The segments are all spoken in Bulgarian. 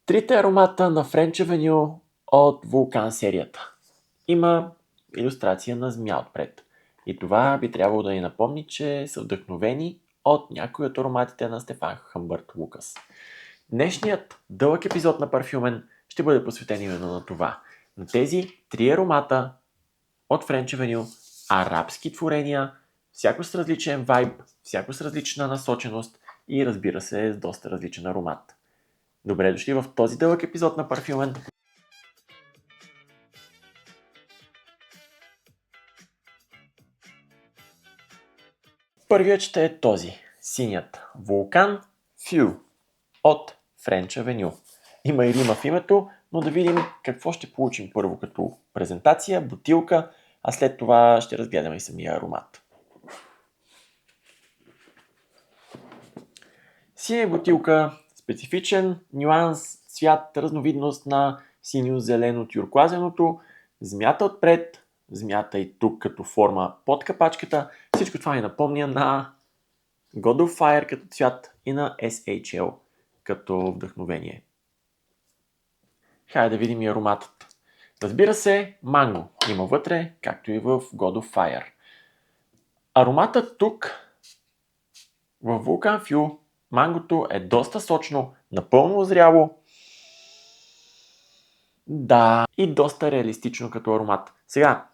Трите аромата на French Avenue от Vulcan серията. Има илюстрация на змия отпред. И това би трябвало да ни напомни, че са вдъхновени от някои от ароматите на Стефан Хъмбърт Лукас. Днешният дълъг епизод на Парфюмен ще бъде посветен именно на това. На тези три аромата от French Avenue, арабски творения, всяко с различен вайб, всяко с различна насоченост и разбира се с доста различен аромат. Добре дошли в този дълъг епизод на Парфюмен. Първият ще е този, синият Vulcan Few от French Avenue. Има и рима в името, но да видим какво ще получим първо като презентация, бутилка, а след това ще разгледаме и самия аромат. Синя бутилка, специфичен нюанс, цвят, разновидност на синьо-зелено-тюркуазеното, змията отпред, змията и тук като форма под капачката. Всичко това ни напомня на God of Fire като цвят и на SHL като вдъхновение. Хайде да видим и ароматът. Разбира се, манго има вътре, както и в God of Fire. Ароматът тук в Vulcan Few, мангото е доста сочно, напълно озряло. Да, и доста реалистично като аромат. Сега,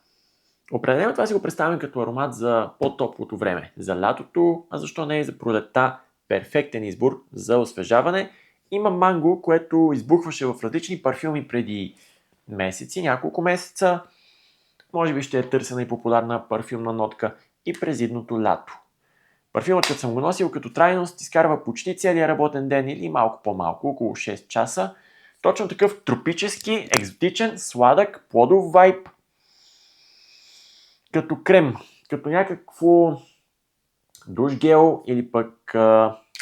определено това си го представям като аромат за по-топлото време. За лятото, а защо не и за пролетта. Перфектен избор за освежаване. Има манго, което избухваше в различни парфюми преди месеци, няколко месеца. Може би ще е търсена и популярна парфюмна нотка и през идното лято. Парфюмът, като съм го носил като трайност, изкарва почти целия работен ден или малко по-малко, около 6 часа. Точно такъв тропически, екзотичен, сладък, плодов вайб, като крем, като някакво душ гел или пък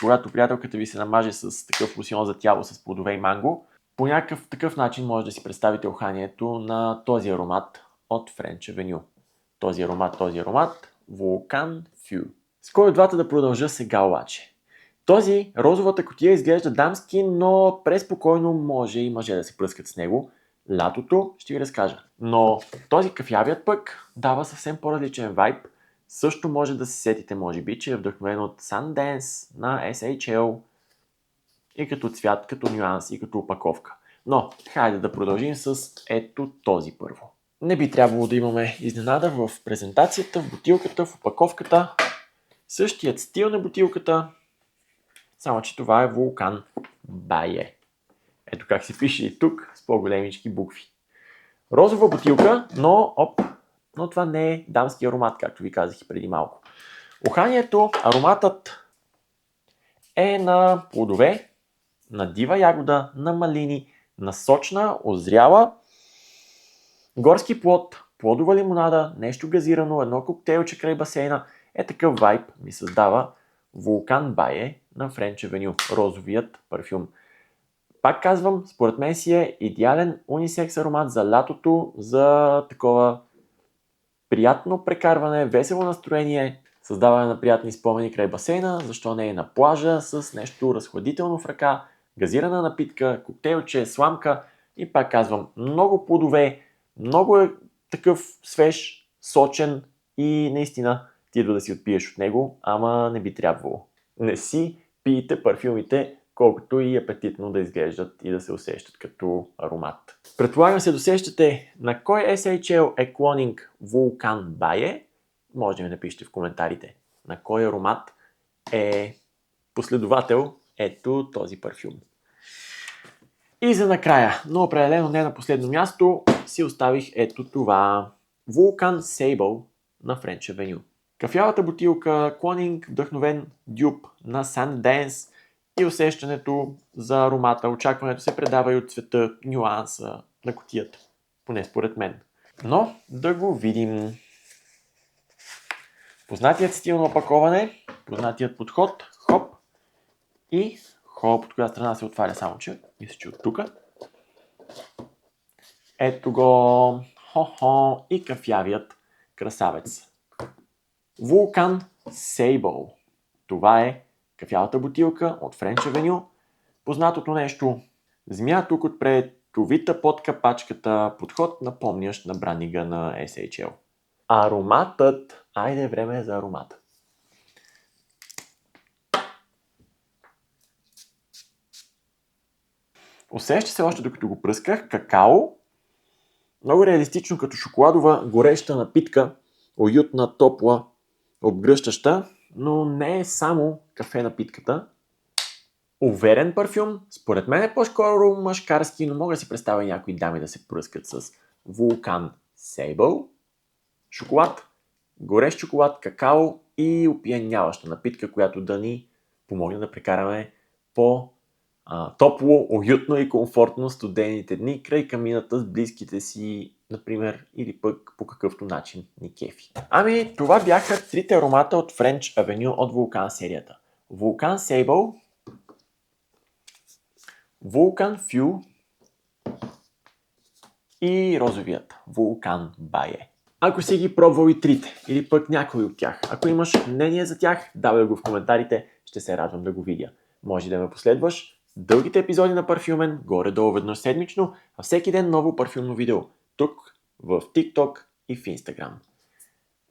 когато приятелката ви се намаже с такъв лосьон за тяло с плодове и манго. По някакъв такъв начин може да си представите уханието на този аромат от French Avenue. Този аромат, Vulcan Few. С кой от двата да продължа сега обаче? Този, розовата кутия изглежда дамски, но преспокойно може и мъже да се пръскат с него. Лятото ще ви разкажа. Но този кафявият пък дава съвсем по-различен вайб. Също може да се сетите, може би, че е вдъхновен от Sundance на SHL и като цвят, като нюанс и като опаковка. Но, хайде да продължим с ето този първо. Не би трябвало да имаме изненада в презентацията, в бутилката, в опаковката. Същият стил на бутилката, само че това е Vulcan Baie. Ето как се пише и тук с по-големички букви. Розова бутилка, но това не е дамски аромат, както ви казах и преди малко. Уханието, ароматът е на плодове, на дива ягода, на малини, на сочна, озряла, горски плод, плодова лимонада, нещо газирано, едно коктейлче край басейна. Е такъв вайб ми създава Vulcan Baie на French Avenue, розовият парфюм. Пак казвам, според мен си е идеален унисекс аромат за лятото, за такова приятно прекарване, весело настроение, създаване на приятни спомени край басейна, защо не и на плажа с нещо разхладително в ръка, газирана напитка, коктейлче, сламка и пак казвам, много плодове, много е такъв свеж, сочен и наистина ти да си отпиеш от него, ама не би трябвало. Не си пиете парфюмите, колкото и апетитно да изглеждат и да се усещат като аромат. Предполагам се досещате на кой SHL е клонинг Vulcan Baie. Може да ми напишете в коментарите на кой аромат е последовател ето този парфюм. И за накрая, но определено не на последно място, си оставих ето това Vulcan Sable на French Avenue. Кафявата бутилка, клонинг, вдъхновен дюб на Sundance и усещането за аромата, очакването се предава и от цвета, нюанса на кутията. Поне според мен. Но да го видим. Познатият стил на опаковане, познатият подход, хоп и хоп, от коя страна се отваря само, че мисля, че от тук. Ето го, хо-хо и кафявият красавец. Vulcan Sable. Това е кафявата бутилка от French Avenue. Познатото нещо Змия тук отпред, товита под капачката, подход напомнящ на бранига на SHL. Ароматът. Айде, време е за аромата. Усеща се още докато го пръсках какао. Много реалистично като шоколадова гореща напитка, уютна, топла, обгръщаща, но не е само кафе напитката. Уверен парфюм, според мен е по-скоро мъжкарски, но мога да си представя някои дами да се пръскат с Vulcan Sable. Шоколад, горещ шоколад, какао и опияняваща напитка, която да ни помогне да прекараме по-топло, уютно и комфортно студените дни край камината с близките си, например, или пък по какъвто начин ни кефи. Ами, това бяха трите аромата от French Avenue от Vulcan серията. Vulcan Sable, Vulcan Fuel и розовият Vulcan Baye. Ако си ги пробвал и трите, или пък някой от тях, ако имаш мнение за тях, давай го в коментарите, ще се радвам да го видя. Може да ме последваш дългите епизоди на Парфюмен, горе-долу веднъж седмично, а всеки ден ново парфюмно видео, тук, в TikTok и в Instagram.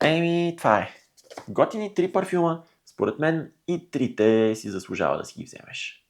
Еми, това е. Готини 3 парфюма, според мен и трите си заслужава да си ги вземеш.